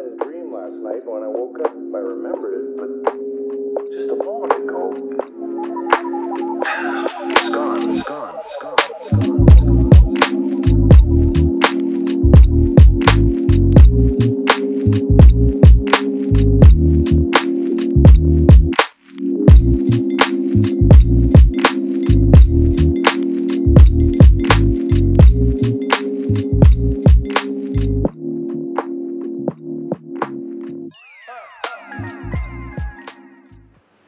in a dream last night. When I woke up, I remembered it, but just a moment ago, it's gone, it's gone, it's gone, it's gone, it's gone.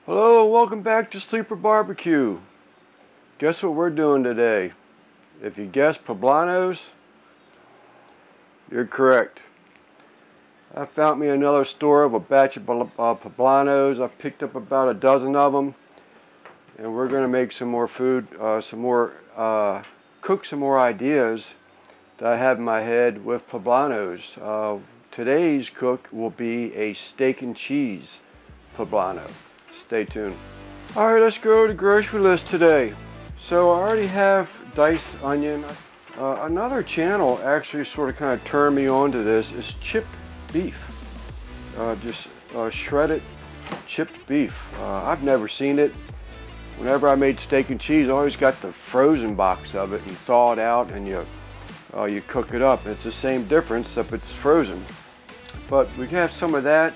Hello and welcome back to Sleeper Barbecue. Guess what we're doing today? If you guessed Poblanos, you're correct. I found me another store of a batch of Poblanos. I picked up about a dozen of them, and we're going to make some more food, cook some more ideas that I have in my head with Poblanos. Today's cook will be a steak and cheese Poblano. Stay tuned. Alright, let's go to the grocery list today. So I already have diced onion. Another channel actually sort of kind of turned me on to this is chipped beef. Just shredded chipped beef. I've never seen it. Whenever I made steak and cheese, I always got the frozen box of it. You thaw it out and you cook it up. It's the same difference except it's frozen. But we have some of that.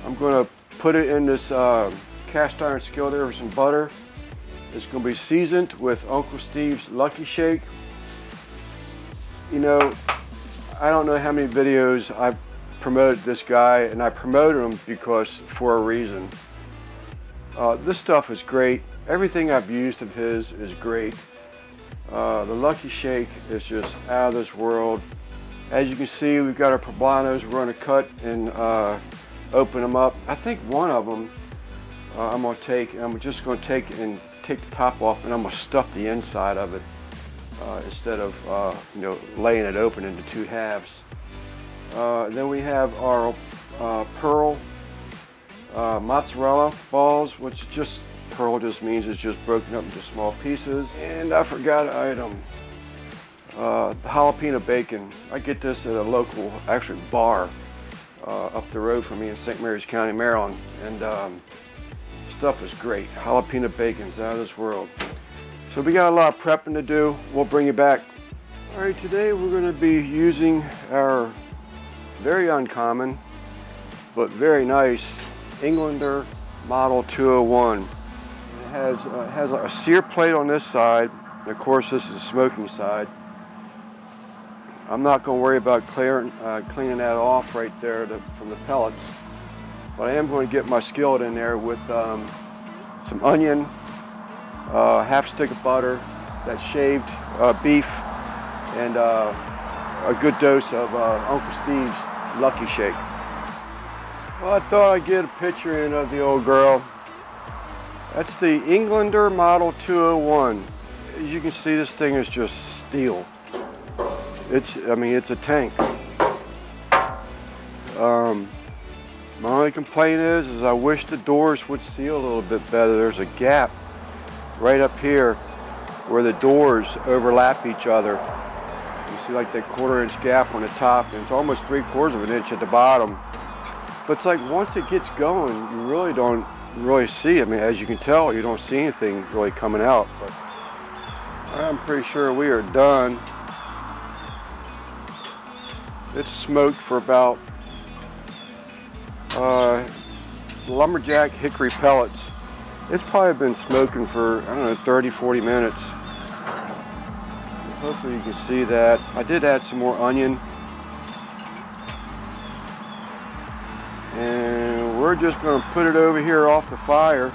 I'm going to put it in this cast iron skillet over some butter. It's going to be seasoned with Uncle Steve's Lucky Shake. You know, I don't know how many videos I've promoted this guy, and I promoted him because for a reason. This stuff is great. Everything I've used of his is great. The Lucky Shake is just out of this world. As you can see, we've got our Poblanos. We're going to cut and open them up. I think one of them I'm just going to take the top off, and I'm going to stuff the inside of it instead of laying it open into two halves. Then we have our pearl mozzarella balls, which just pearl just means it's just broken up into small pieces. And I forgot an item. Jalapeno bacon. I get this at a local bar up the road from me in St. Mary's County, Maryland, and stuff is great. Jalapeno bacon's out of this world. So we got a lot of prepping to do. We'll bring you back. All right, today we're going to be using our very uncommon but very nice Englander Model 201. It has a sear plate on this side, and of course this is the smoking side. I'm not going to worry about cleaning that off right there from the pellets, but I am going to get my skillet in there with some onion, half stick of butter, that shaved beef, and a good dose of Uncle Steve's Lucky Shake. Well, I thought I'd get a picture in of the old girl. That's the Englander Model 201. As you can see, this thing is just steel. It's a tank. My only complaint is I wish the doors would seal a little bit better. There's a gap right up here where the doors overlap each other. You see like that 1/4 inch gap on the top, and it's almost 3/4 of an inch at the bottom. But it's like once it gets going, you really don't see. I mean, as you can tell, you don't see anything really coming out. But I'm pretty sure we are done. It's smoked for about lumberjack hickory pellets. It's probably been smoking for, I don't know, 30-40 minutes. Hopefully you can see that. I did add some more onion. And we're just going to put it over here off the fire.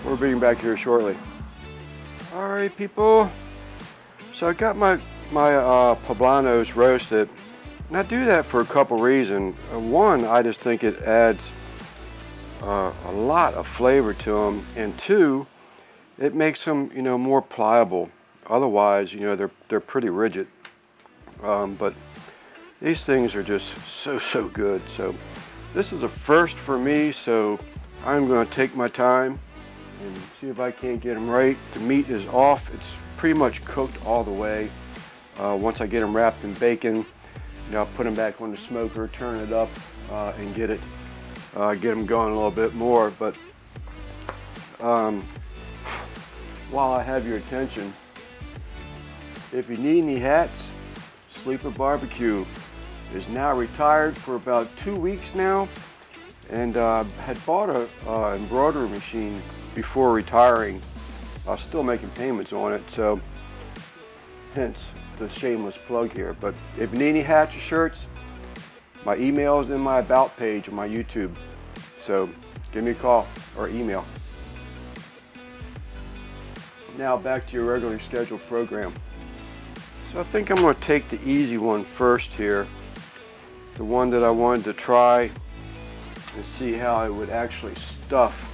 We'll be back here shortly. All right, people. So I got my Poblanos roasted, and I do that for a couple reasons. One, I just think it adds a lot of flavor to them, and two, it makes them more pliable. Otherwise, they're pretty rigid. But these things are just so good. So this is a first for me. So I'm going to take my time. and see if I can't get them right. The meat is off. It's pretty much cooked all the way. Once I get them wrapped in bacon, I'll put them back on the smoker, turn it up, and get them going a little bit more. But while I have your attention, if you need any hats, Sleeper Barbecue is now retired for about 2 weeks now, and had bought a embroidery machine before retiring. I was still making payments on it, so hence the shameless plug here. But if you need any hats or shirts, my email is in my about page on my YouTube, so give me a call or email. Now back to your regularly scheduled program. So I think I'm going to take the easy one first here, the one that I wanted to try and see how it would actually stuff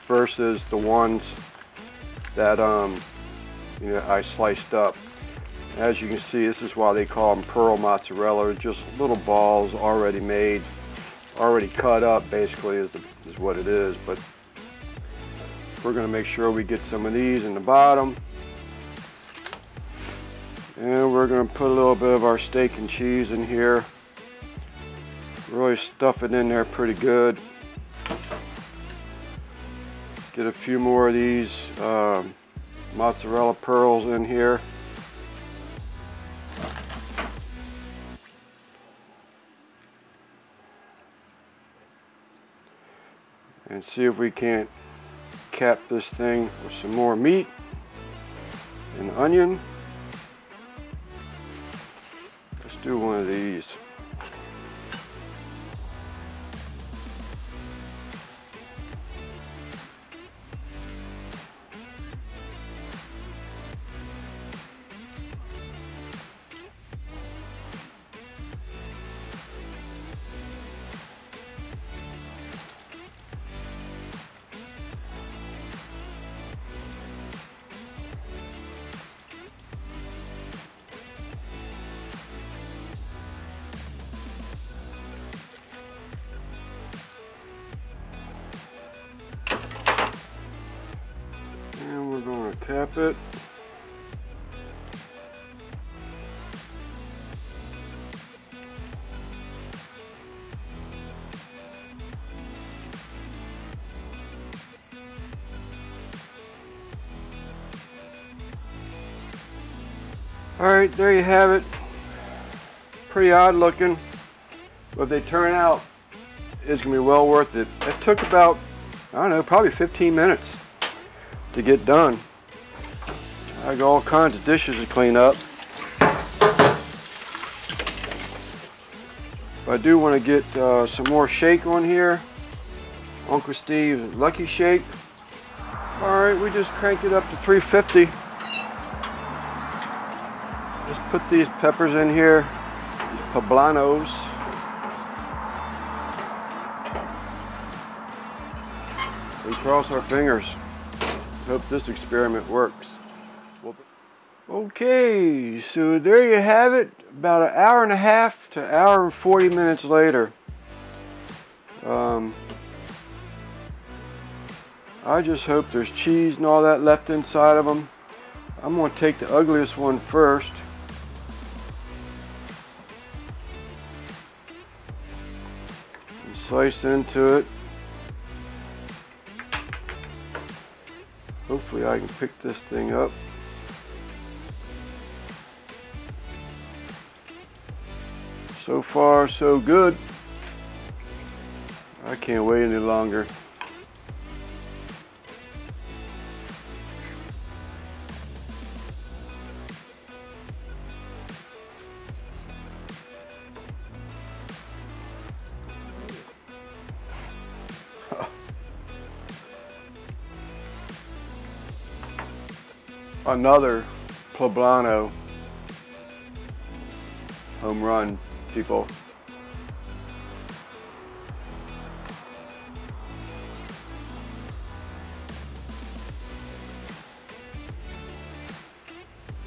versus the ones that I sliced up. As you can see, this is why they call them pearl mozzarella. Just little balls already made, already cut up, basically is what it is. But we're going to make sure we get some of these in the bottom, and we're going to put a little bit of our steak and cheese in here. Really stuff it in there pretty good. Get a few more of these mozzarella pearls in here. And see if we can't cap this thing with some more meat and onion. Let's do one of these. And we're going to cap it. Alright, there you have it. Pretty odd looking, but if they turn out, it's going to be well worth it. It took about, I don't know, probably 15 minutes to get done. I got all kinds of dishes to clean up. But I do want to get some more shake on here. Uncle Steve's Lucky Shake. Alright, we just cranked it up to 350. Just put these peppers in here, these Poblanos. And cross our fingers. Hope this experiment works. Okay, so there you have it. About an hour and a half to an hour and 40 minutes later. I just hope there's cheese and all that left inside of them. I'm going to take the ugliest one first. And slice into it. Hopefully I can pick this thing up. So far, so good. I can't wait any longer. Another Poblano home run, people.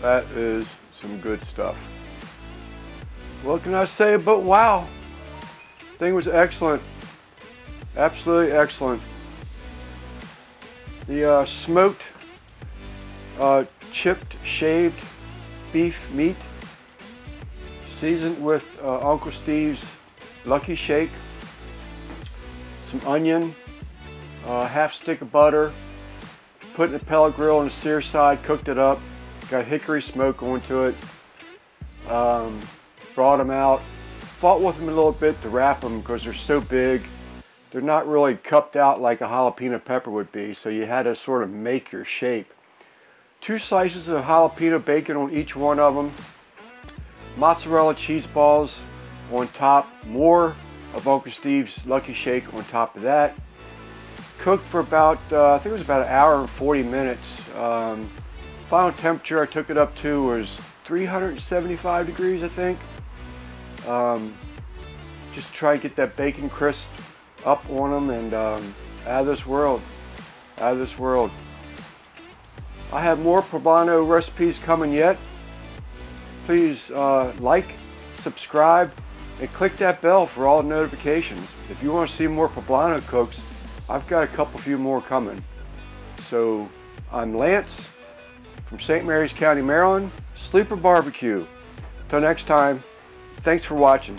That is some good stuff. What can I say but wow? Thing was excellent. Absolutely excellent. The smoked, chipped, shaved beef meat, seasoned with Uncle Steve's Lucky Shake, some onion, half stick of butter, put in a pellet grill on the sear side, cooked it up, got hickory smoke onto it, brought them out, fought with them a little bit to wrap them because they're so big. They're not really cupped out like a jalapeno pepper would be, so you had to sort of make your shape. 2 slices of jalapeno bacon on each one of them, mozzarella cheese balls on top, more of Uncle Steve's Lucky Shake on top of that. Cooked for about, I think it was about 1 hour and 40 minutes. Final temperature I took it up to was 375 degrees, I think. Just try to get that bacon crisp up on them, and out of this world, out of this world. I have more poblano recipes coming yet. Please like, subscribe, and click that bell for all notifications. If you want to see more poblano cooks, I've got a few more coming. So I'm Lance from St. Mary's County, Maryland, Sleeper Barbecue. Till next time, thanks for watching.